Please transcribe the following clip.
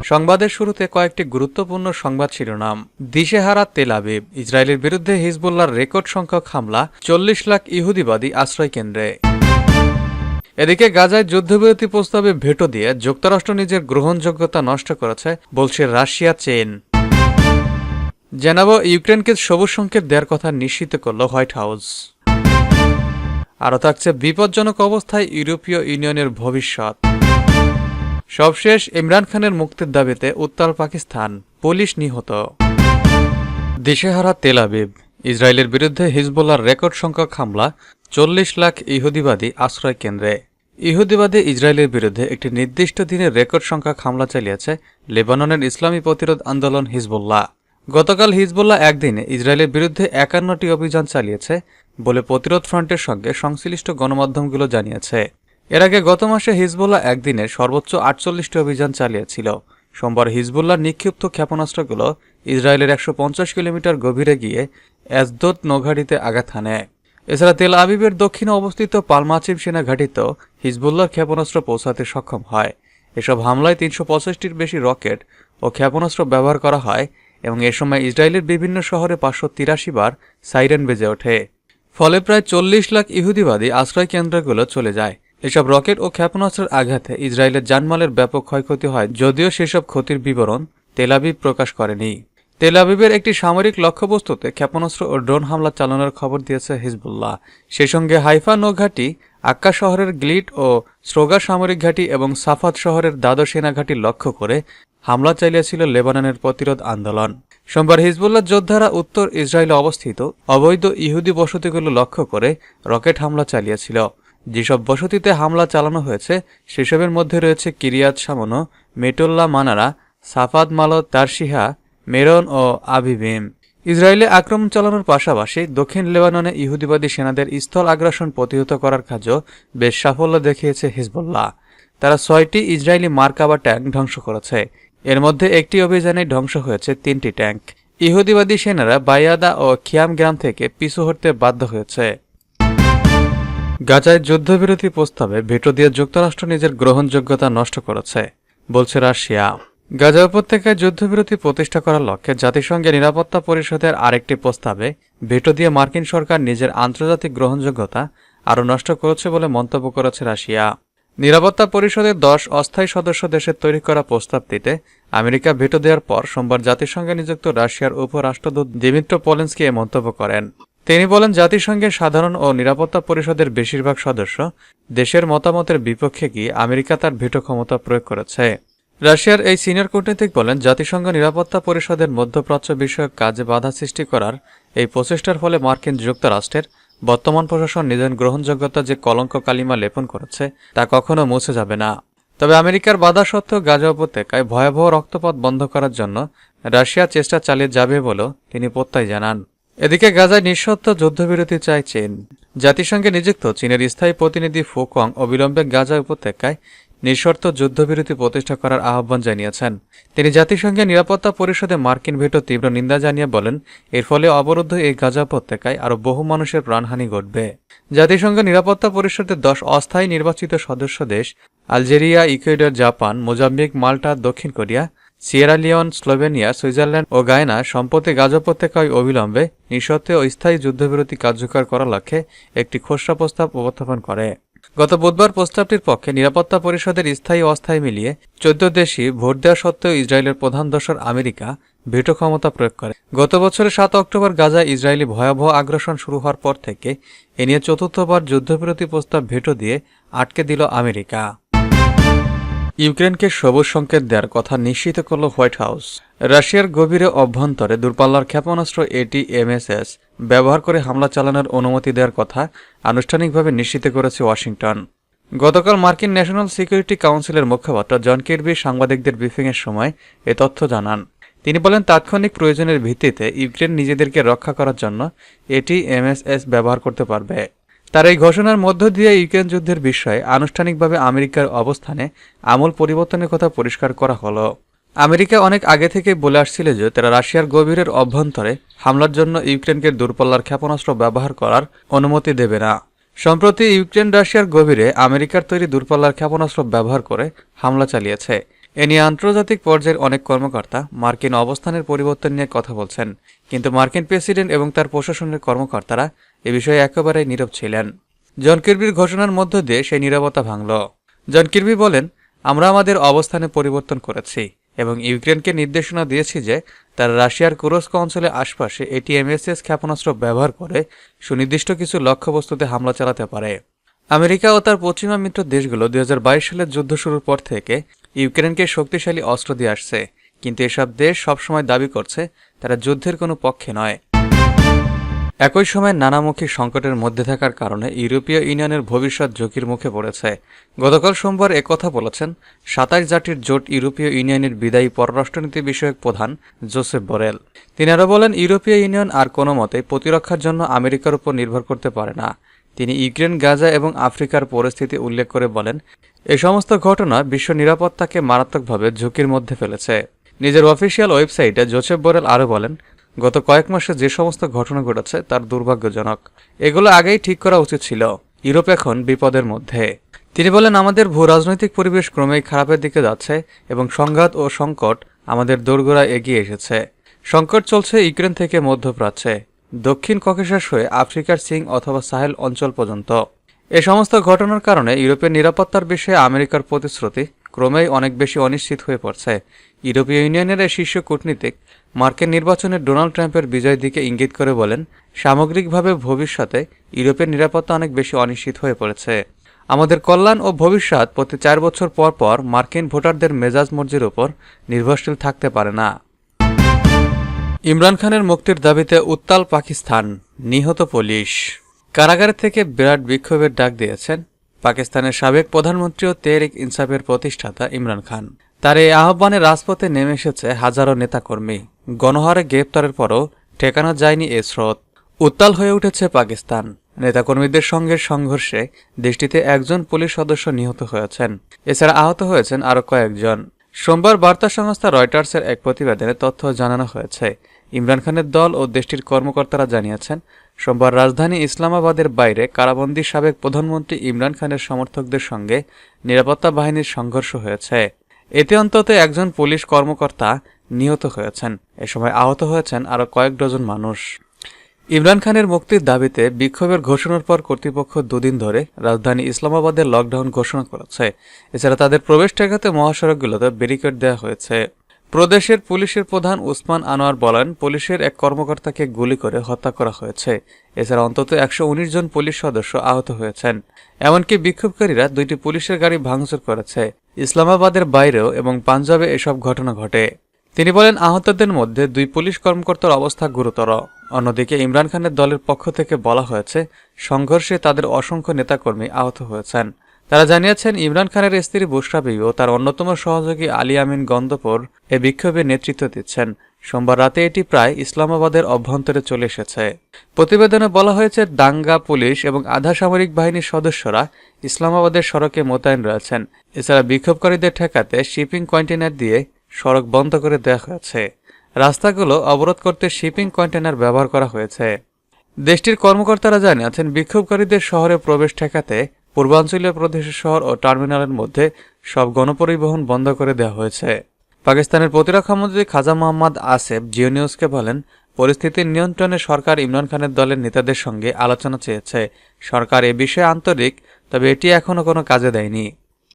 সংবাদের শুরুতে কয়েকটি গুরুত্বপূর্ণ সংবাদ শিরোনাম। দিশেহারা তেল আবিব, ইসরায়েলের বিরুদ্ধে হিজবুল্লাহর রেকর্ড সংখ্যক হামলা, ৪০ লাখ ইহুদিবাদী আশ্রয় কেন্দ্রে। এদিকে গাজায় যুদ্ধবিরতি প্রস্তাবে ভেটো দিয়ে যুক্তরাষ্ট্র নিজের গ্রহণযোগ্যতা নষ্ট করেছে বলছে রাশিয়া, চীন। জানাবো ইউক্রেনকে সবুজ সংকেত দেওয়ার কথা নিশ্চিত করল হোয়াইট হাউস। আরও থাকছে বিপজ্জনক অবস্থায় ইউরোপীয় ইউনিয়নের ভবিষ্যৎ। সবশেষ ইমরান খানের মুক্তির দাবিতে উত্তাল পাকিস্তান, পুলিশ নিহত। দিশেহারা তেল আবিব, ইসরায়েলের বিরুদ্ধে হিজবুল্লাহর রেকর্ড সংখ্যক হামলা, ৪০ লাখ ইহুদিবাদী আশ্রয় কেন্দ্রে। ইহুদিবাদী ইসরায়েলের বিরুদ্ধে একটি নির্দিষ্ট দিনে রেকর্ড সংখ্যক হামলা চালিয়েছে লেবাননের ইসলামী প্রতিরোধ আন্দোলন হিজবুল্লাহ। গতকাল হিজবুল্লাহ একদিনে ইসরায়েলের বিরুদ্ধে ৫১টি অভিযান চালিয়েছে বলে প্রতিরোধ ফ্রন্টের সঙ্গে সংশ্লিষ্ট গণমাধ্যমগুলো জানিয়েছে। এর আগে গত মাসে হিজবুল্লাহ একদিনে সর্বোচ্চ ৪৮টি অভিযান চালিয়েছিল। সোমবার হিজবুল্লাহ নিক্ষিপ্ত ক্ষেপণাস্ত্রগুলো ইসরায়েলের ১৫০ কিলোমিটার গভীরে গিয়ে এসদোদ নৌঘাটিতে আঘাত হানে। এছাড়া তেল আবিবের দক্ষিণে অবস্থিত পালমাচিম সেনা ঘাঁটিতেও হিজবুল্লাহর ক্ষেপণাস্ত্র পৌঁছাতে সক্ষম হয়। এসব হামলায় ৩৫০টির বেশি রকেট ও ক্ষেপণাস্ত্র ব্যবহার করা হয় এবং এ সময় ইসরায়েলের বিভিন্ন শহরে ৫৮৩ বার সাইরেন বেজে ওঠে। ফলে প্রায় ৪০ লাখ ইহুদিবাদী আশ্রয় কেন্দ্রগুলো চলে যায়। এসব রকেট ও ক্ষেপণাস্ত্রের আঘাতে ইসরায়েলের জানমালের ব্যাপক ক্ষয়ক্ষতি হয়, যদিও সেসব ক্ষতির বিবরণ তেল আবিব প্রকাশ করেনি। তেল আবিবের একটি সামরিক লক্ষ্যবস্তুতে ক্ষেপণাস্ত্র ও ড্রোন হামলা চালানোর খবর দিয়েছে হিজবুল্লাহ। সেই সঙ্গে হাইফা নৌঘাটি, আক্কা শহরের গ্লিট ও স্রোগা সামরিক ঘাঁটি এবং সাফাত শহরের দাদর সেনা ঘাঁটি লক্ষ্য করে হামলা চালিয়েছিল লেবাননের প্রতিরোধ আন্দোলন। সোমবার হিজবুল্লাহ যোদ্ধারা উত্তর ইসরায়েলে অবস্থিত অবৈধ ইহুদি বসতিগুলো লক্ষ্য করে রকেট হামলা চালিয়েছিল। যেসব বসতিতে হামলা চালানো হয়েছে সেসবের মধ্যে রয়েছে কিরিয়াত শামনো, মেটুল্লা মানারা, সাফাদ মালত, তারশিহা, মেরন ও আবিবিম। ইসরায়েলে আক্রমণ চালানোর পাশাপাশি দক্ষিণ লেবাননে ইহুদিবাদী সেনাদের স্থল আগ্রাসন প্রতিহত করার কাজও বেশ সাফল্য দেখিয়েছে হিজবুল্লাহ। তারা ৬টি ইসরায়েলি মার্কাবা ট্যাঙ্ক ধ্বংস করেছে। এর মধ্যে একটি অভিযানে ধ্বংস হয়েছে ৩টি ট্যাঙ্ক। ইহুদিবাদী সেনারা বায়াদা ও খিয়াম গ্রাম থেকে পিছু হটতে বাধ্য হয়েছে। গাজায় যুদ্ধবিরতি প্রস্তাবে ভেটো দিয়ে যুক্তরাষ্ট্র নিজের গ্রহণযোগ্যতা নষ্ট করেছে বলছে রাশিয়া। গাজা উপত্যকায় যুদ্ধবিরতি প্রতিষ্ঠা করার লক্ষ্যে জাতিসংঘের নিরাপত্তা পরিষদের আরেকটি প্রস্তাবে ভেটো দিয়ে মার্কিন সরকার নিজের আন্তর্জাতিক গ্রহণযোগ্যতা আরও নষ্ট করেছে বলে মন্তব্য করেছে রাশিয়া। নিরাপত্তা পরিষদের ১০ অস্থায়ী সদস্য দেশের তৈরি করা প্রস্তাবটিতে আমেরিকা ভেটো দেওয়ার পর সোমবার জাতিসংঘে নিযুক্ত রাশিয়ার উপরাষ্ট্রদূত দিমিত্র পোলেন্সকি এ মন্তব্য করেন। তিনি বলেন, জাতিসংঘের সাধারণ ও নিরাপত্তা পরিষদের বেশিরভাগ সদস্য দেশের মতামতের বিপক্ষে গিয়ে আমেরিকা তার ভেটো ক্ষমতা প্রয়োগ করেছে। রাশিয়ার এই সিনিয়র কূটনীতিক বলেন, জাতিসংঘ নিরাপত্তা পরিষদের মধ্যপ্রাচ্য বিষয়ক কাজে বাধা সৃষ্টি করার এই প্রচেষ্টার ফলে মার্কিন যুক্তরাষ্ট্রের বর্তমান প্রশাসন নিজের গ্রহণযোগ্যতা যে কলঙ্ক কালিমা লেপন করেছে তা কখনো মুছে যাবে না। তবে আমেরিকার বাধা সত্ত্বেও গাজা উপত্যকায় ভয়াবহ রক্তপাত বন্ধ করার জন্য রাশিয়া চেষ্টা চালিয়ে যাবে বলেও তিনি প্রত্যয় জানান। এদিকে গাজায় নিঃশর্ত যুদ্ধবিরতি চায় চীন। জাতিসংঘে নিযুক্ত চীনের স্থায়ী প্রতিনিধি ফু কং অবিলম্বে গাজা উপত্যকায় নিঃশর্ত যুদ্ধবিরতি প্রতিষ্ঠা করার আহ্বান জানিয়েছেন। তিনি জাতিসংঘের নিরাপত্তা পরিষদে মার্কিন ভেটো তীব্র নিন্দা জানিয়ে বলেন, এর ফলে অবরুদ্ধ এই গাজা উপত্যকায় আরও বহু মানুষের প্রাণহানি ঘটবে। জাতিসংঘ নিরাপত্তা পরিষদের ১০ অস্থায়ী নির্বাচিত সদস্য দেশ Algeria, Ecuador, Japan, Mozambique, Malta, দক্ষিণ Korea, Sierra Leone, Slovenia, Switzerland ও গায়না সম্প্রতি গাজা উপত্যকায় অবিলম্বে নিঃশর্ত ও স্থায়ী যুদ্ধবিরতি কার্যকর করার লক্ষ্যে একটি খসড়া প্রস্তাব উপস্থাপন করে। গত বুধবার প্রস্তাবটির পক্ষে নিরাপত্তা পরিষদের স্থায়ী ও অস্থায়ী মিলিয়ে ১৪ দেশই ভোট দেওয়া সত্ত্বেও ইসরায়েলের প্রধান দোসর আমেরিকা ভেটো ক্ষমতা প্রয়োগ করে। গত বছরের ৭ অক্টোবর গাজায় ইসরায়েলি ভয়াবহ আগ্রাসন শুরু হওয়ার পর থেকে এ নিয়ে চতুর্থবার যুদ্ধবিরতি প্রস্তাব ভেটো দিয়ে আটকে দিল আমেরিকা। ইউক্রেনকে সবুজ সংকেত দেওয়ার কথা নিশ্চিত করল হোয়াইট হাউস। রাশিয়ার গভীরে অভ্যন্তরে দূরপাল্লার ক্ষেপণাস্ত্র ATMSS ব্যবহার করে হামলা চালানোর অনুমতি দেওয়ার কথা আনুষ্ঠানিকভাবে নিশ্চিত করেছে ওয়াশিংটন। গতকাল মার্কিন ন্যাশনাল সিকিউরিটি কাউন্সিলের মুখপাত্র জন কির্বি সাংবাদিকদের ব্রিফিংয়ের সময় এ তথ্য জানান। তিনি বলেন, তাৎক্ষণিক প্রয়োজনের ভিত্তিতে ইউক্রেন নিজেদেরকে রক্ষা করার জন্য ATMSS ব্যবহার করতে পারবে। তার এই ঘোষণার মধ্য দিয়ে ইউক্রেন যুদ্ধের বিষয়ে আনুষ্ঠানিকভাবে আমেরিকার অবস্থানে আমূল পরিবর্তনের কথা পরিষ্কার করা হলো। আমেরিকা অনেক আগে থেকে বলে আসছিল যে তারা রাশিয়ার গভীরের অভ্যন্তরে হামলার জন্য ইউক্রেনকে দূরপাল্লার ক্ষেপণাস্ত্র ব্যবহার করার অনুমতি দেবে না। সম্প্রতি ইউক্রেন রাশিয়ার গভীরে আমেরিকার তৈরি দূরপাল্লার ক্ষেপণাস্ত্র ব্যবহার করে হামলা চালিয়েছে। এ নিয়ে আন্তর্জাতিক পর্যায়ের অনেক কর্মকর্তা মার্কিন অবস্থানের পরিবর্তন নিয়ে কথা বলছেন, কিন্তু মার্কিন প্রেসিডেন্ট এবং তার প্রশাসনের কর্মকর্তারা এ বিষয়ে একেবারেই নীরব ছিলেন। জন কির্বির ঘোষণার মধ্য দিয়ে সেই নীরবতা ভাঙল। জন কির্বি বলেন, আমরা আমাদের অবস্থানে পরিবর্তন করেছি এবং ইউক্রেনকে নির্দেশনা দিয়েছি যে তারা রাশিয়ার কুরস্ক অঞ্চলের আশপাশে ATMSS ক্ষেপণাস্ত্র ব্যবহার করে সুনির্দিষ্ট কিছু লক্ষ্যবস্তুতে হামলা চালাতে পারে। আমেরিকা ও তার পশ্চিমা মিত্র দেশগুলো 2022 সালের যুদ্ধ শুরুর পর থেকে ইউক্রেনকে শক্তিশালী অস্ত্র দিয়ে আসছে, কিন্তু এসব দেশ সবসময় দাবি করছে তারা যুদ্ধের কোনো পক্ষে নয়। একই সময় নানামুখী সংকটের মধ্যে থাকার কারণে ইউরোপীয় ইউনিয়নের ভবিষ্যৎ ঝুঁকির মুখে পড়েছে। গতকাল সোমবার একথা বলেছেন 27 জাতির জোট ইউরোপীয় ইউনিয়নের বিদায়ী পররাষ্ট্রনীতি বিষয়ক প্রধান জোসেফ বরেল। তিনি আরও বলেন, ইউরোপীয় ইউনিয়ন আর কোনো মতে প্রতিরক্ষার জন্য আমেরিকার উপর নির্ভর করতে পারে না। তিনি ইউক্রেন, গাজা এবং আফ্রিকার পরিস্থিতি উল্লেখ করে বলেন, এই সমস্ত ঘটনা বিশ্ব নিরাপত্তাকে মারাত্মকভাবে ঝুঁকির মধ্যে ফেলেছে। নিজের অফিসিয়াল ওয়েবসাইটে জোসেফ বরেল আরও বলেন, গত কয়েক মাসে যে সমস্ত ঘটনা ঘটেছে তার দুর্ভাগ্যজনক। এগুলো আগেই ঠিক করা উচিত ছিল। ইউরোপ এখন বিপদের মধ্যে। তিনি বলেন, আমাদের ভূ রাজনৈতিক পরিবেশ ক্রমেই খারাপের দিকে যাচ্ছে এবং সংঘাত ও সংকট আমাদের দোরগোড়ায় এগিয়ে এসেছে। সংকট চলছে ইউক্রেন থেকে মধ্যপ্রাচ্যে, দক্ষিণ ককেশাস হয়ে আফ্রিকার সিং অথবা সাহেল অঞ্চল পর্যন্ত। এ সমস্ত ঘটনার কারণে ইউরোপের নিরাপত্তার বিষয়ে আমেরিকার প্রতিশ্রুতি ক্রমেই অনেক বেশি অনিশ্চিত হয়ে পড়ছে। ইউরোপীয় ইউনিয়নের এই শীর্ষ কূটনীতিক মার্কিন নির্বাচনে ডোনাল্ড ট্রাম্পের বিজয়ের দিকে ইঙ্গিত করে বলেন, সামগ্রিকভাবে ভবিষ্যতে ইউরোপের নিরাপত্তা অনেক বেশি অনিশ্চিত হয়ে পড়েছে। আমাদের কল্যাণ ও ভবিষ্যৎ প্রতি 4 বছর পর পর মার্কিন ভোটারদের মেজাজ মর্জির উপর নির্ভরশীল থাকতে পারে না। ইমরান খানের মুক্তির দাবিতে উত্তাল পাকিস্তান, নিহত পুলিশ। কারাগার থেকে বিরাট বিক্ষোভের ডাক দিয়েছেন পাকিস্তানের সাবেক প্রধানমন্ত্রী ও তেহরিক ইনসাফের প্রতিষ্ঠাতা ইমরান খান। তার এই আহ্বানে রাজপথে নেমে এসেছে হাজারো নেতাকর্মী। গণহারে গ্রেপ্তারের পরও ঠেকানো যায়নি এ স্রোত। উত্তাল হয়ে উঠেছে পাকিস্তান। নেতাকর্মীদের সঙ্গে সংঘর্ষে দেশটিতে একজন পুলিশ সদস্য নিহত হয়েছেন, এছাড়া আহত হয়েছেন আরও কয়েকজন। সোমবার বার্তা সংস্থা রয়টার্সের এক প্রতিবেদনে তথ্য জানানো হয়েছে। ইমরান খানের দল ও দেশটির কর্মকর্তারা জানিয়েছেন, সোমবার রাজধানী ইসলামাবাদের বাইরে কারাবন্দী সাবেক প্রধানমন্ত্রী ইমরান খানের সমর্থকদের সঙ্গে নিরাপত্তা বাহিনীর সংঘর্ষ হয়েছে। এতে অন্তত একজন পুলিশ কর্মকর্তা নিহত হয়েছেন। এ সময় আহত হয়েছেন আরও কয়েক ডজন মানুষ। ইমরান খানের মুক্তির দাবিতে বিক্ষোভের ঘোষণার পর কর্তৃপক্ষ দুদিন ধরে রাজধানী ইসলামাবাদের লকডাউন ঘোষণা করেছে। এছাড়া তাদের প্রবেশ ঠেকাতে মহাসড়কগুলোতে ব্যারিকেড দেওয়া হয়েছে। প্রদেশের পুলিশের প্রধান উসমান আনোয়ার বলেন, পুলিশের এক কর্মকর্তাকে গুলি করে হত্যা করা হয়েছে। এছাড়া অন্তত 119 জন পুলিশ সদস্য আহত হয়েছেন। এমনকি বিক্ষোভকারীরা 2টি পুলিশের গাড়ি ভাঙচুর করেছে। ইসলামাবাদের বাইরেও এবং পাঞ্জাবে এসব ঘটনা ঘটে। তিনি বলেন, আহতদের মধ্যে 2 পুলিশ কর্মকর্তার অবস্থা গুরুতর। অন্যদিকে ইমরান খানের দলের পক্ষ থেকে বলা হয়েছে, সংঘর্ষে তাদের অসংখ্য নেতাকর্মী আহত হয়েছেন। তারা জানিয়েছেন, ইমরান খানের স্ত্রী বুশরা বিবি ও তার অন্যতম সহযোগী আলী আমিন গন্ধপর এ বিক্ষোভে নেতৃত্ব দিচ্ছেন। সোমবার রাতে এটি প্রায় ইসলামাবাদের অভ্যন্তরে চলে এসেছে। প্রতিবেদনে বলা হয়েছে, দাঙ্গা পুলিশ এবং আধা সামরিক বাহিনীর সদস্যরা ইসলামাবাদের সড়কে মোতায়েন রয়েছেন। এছাড়া বিক্ষোভকারীদের ঠেকাতে শিপিং কন্টেইনার দিয়ে সড়ক বন্ধ করে দেওয়া হয়েছে। রাস্তাগুলো অবরোধ করতে শিপিং কন্টেইনার ব্যবহার করা হয়েছে। দেশটির কর্মকর্তারা জানিয়েছেন, বিক্ষোভকারীদের শহরে প্রবেশ ঠেকাতে পূর্বাঞ্চলীয় প্রদেশের শহর ও টার্মিনালের মধ্যে সব গণপরিবহন বন্ধ করে দেওয়া হয়েছে। পাকিস্তানের প্রতিরক্ষামন্ত্রী খাজা মোহাম্মদ আসেফ জিও নিউজকে বলেন, পরিস্থিতির নিয়ন্ত্রণে সরকার ইমরান খানের দলের নেতাদের সঙ্গে আলোচনা চেয়েছে। সরকার এ বিষয়ে আন্তরিক, তবে এটি এখনো কোনো কাজে দেয়নি।